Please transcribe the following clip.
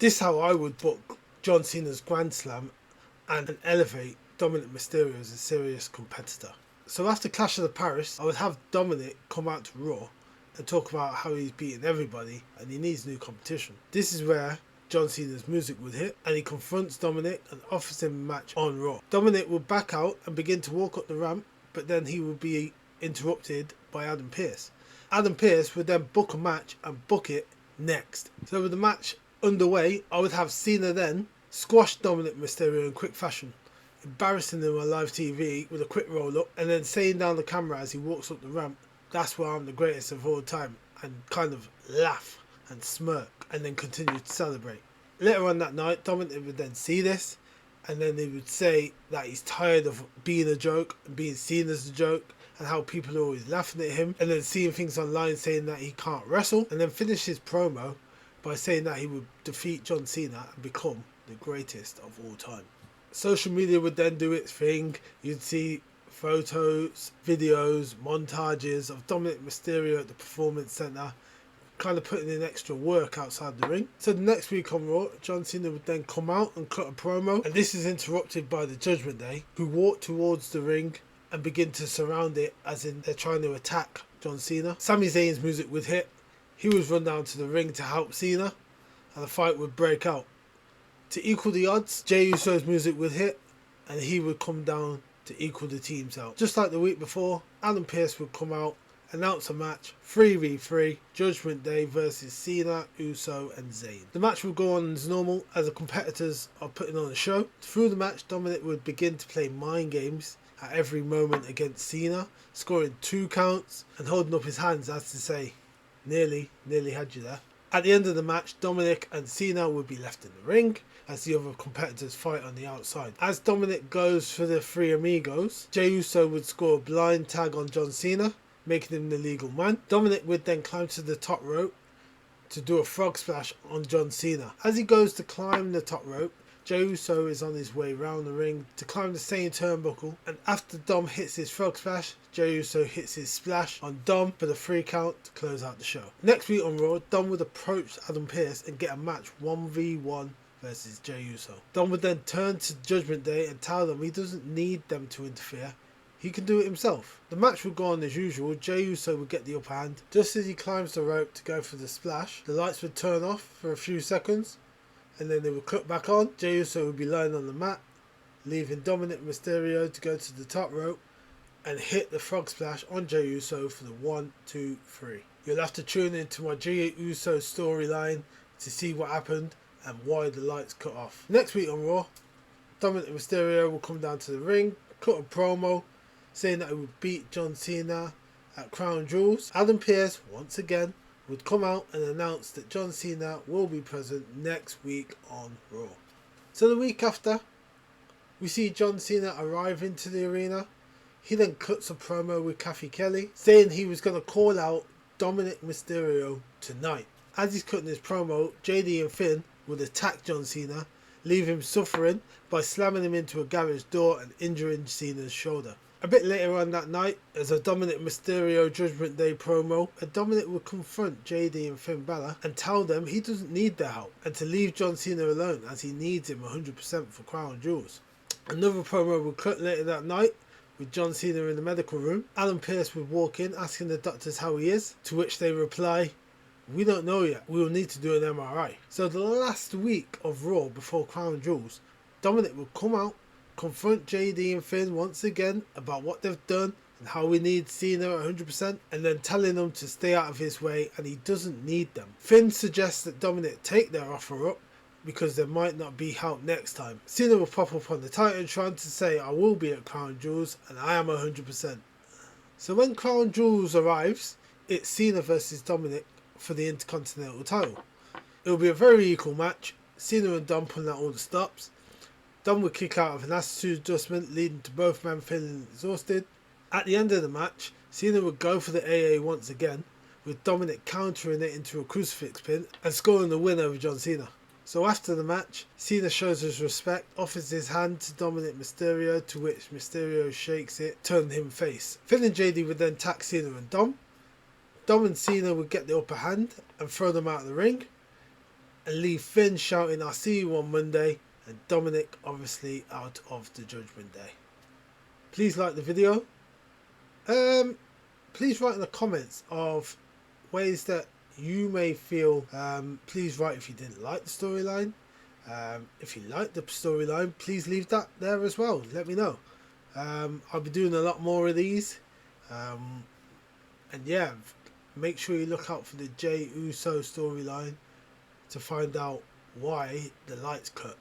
This is how I would book John Cena's Grand Slam and elevate Dominik Mysterio as a serious competitor. So after Clash of the Paris, I would have Dominik come out to Raw and talk about how he's beaten everybody and he needs new competition. This is where John Cena's music would hit and he confronts Dominik and offers him a match on Raw. Dominik would back out and begin to walk up the ramp, but then he would be interrupted by Adam Pearce. Adam Pearce would then book a match and book it next. So with the match underway, I would have Cena then squash Dominik Mysterio in quick fashion, embarrassing him on live TV with a quick roll up and then saying down the camera as he walks up the ramp, "That's why I'm the greatest of all time," and kind of laugh and smirk and then continue to celebrate. Later on that night, Dominik would then see this and then he would say that he's tired of being a joke and being seen as a joke and how people are always laughing at him, and then seeing things online saying that he can't wrestle, and then finish his promo by saying that he would defeat John Cena and become the greatest of all time. Social media would then do its thing. You'd see photos, videos, montages of Dominik Mysterio at the Performance Center, kind of putting in extra work outside the ring. So the next week on Raw, John Cena would then come out and cut a promo, and this is interrupted by the Judgment Day, who walk towards the ring and begin to surround it, as in they're trying to attack John Cena. Sami Zayn's music would hit. He was run down to the ring to help Cena, and the fight would break out. To equal the odds, Jey Uso's music would hit, and he would come down to equal the teams out. Just like the week before, Adam Pearce would come out, announce a match, 3v3, Judgment Day versus Cena, Uso and Zayn. The match would go on as normal as the competitors are putting on a show. Through the match, Dominik would begin to play mind games at every moment against Cena, scoring 2 counts and holding up his hands as to say, nearly had you there. At the end of the match, Dominik and Cena would be left in the ring as the other competitors fight on the outside. As Dominik goes for the Three Amigos, Jey Uso would score a blind tag on John Cena, making him the legal man. Dominik would then climb to the top rope to do a frog splash on John Cena. As he goes to climb the top rope, Jey Uso is on his way round the ring to climb the same turnbuckle, and after Dom hits his frog splash, Jey Uso hits his splash on Dom for the 3 count to close out the show. Next week on Raw, Dom would approach Adam Pearce and get a match 1v1 versus Jey Uso. Dom would then turn to Judgment Day and tell them he doesn't need them to interfere. He can do it himself. The match would go on as usual. Jey Uso would get the upper hand. Just as he climbs the rope to go for the splash, the lights would turn off for a few seconds and then they would cut back on. Jey Uso would be lying on the mat, leaving Dominik Mysterio to go to the top rope and hit the frog splash on Jey Uso for the 1, 2, 3. You'll have to tune into my Jey Uso storyline to see what happened and why the lights cut off. Next week on Raw, Dominik Mysterio will come down to the ring, cut a promo saying that he would beat John Cena at Crown Jewels. Adam Pearce, once again, would come out and announce that John Cena will be present next week on Raw. So the week after, we see John Cena arrive into the arena. He then cuts a promo with Kathy Kelly, saying he was going to call out Dominik Mysterio tonight. As he's cutting his promo, JD and Finn would attack John Cena, leave him suffering by slamming him into a garage door and injuring Cena's shoulder. A bit later on that night, as a Dominik Mysterio Judgment Day promo, Dominik would confront JD and Finn Balor and tell them he doesn't need their help and to leave John Cena alone as he needs him 100% for Crown Jewels. Another promo would cut later that night with John Cena in the medical room. Adam Pearce would walk in asking the doctors how he is, to which they reply, "We don't know yet, we will need to do an MRI." So the last week of Raw before Crown Jewels, Dominik would come out, confront JD and Finn once again about what they've done and how we need Cena at 100%, and then telling them to stay out of his way and he doesn't need them. Finn suggests that Dominik take their offer up because there might not be help next time. Cena will pop up on the Titantron to say, "I will be at Crown Jewels and I am 100%. So when Crown Jewels arrives, it's Cena versus Dominik for the Intercontinental title. It will be a very equal match. Cena and Dom pulling out all the stops. Dom would kick out of an attitude adjustment, leading to both men feeling exhausted. At the end of the match, Cena would go for the AA once again, with Dominik countering it into a crucifix pin and scoring the win over John Cena. So after the match, Cena shows his respect, offers his hand to Dominik Mysterio, to which Mysterio shakes it, turning him face. Finn and JD would then tag Cena and Dom. Dom and Cena would get the upper hand and throw them out of the ring. and leave Finn shouting, "I'll see you on Monday," and Dominik obviously out of the Judgment Day. Please like the video. Please write in the comments of ways that you may feel. Please write if you didn't like the storyline. If you like the storyline, please leave that there as well. Let me know. I'll be doing a lot more of these. And yeah, make sure you look out for the Jey Uso storyline to find out why the lights cut.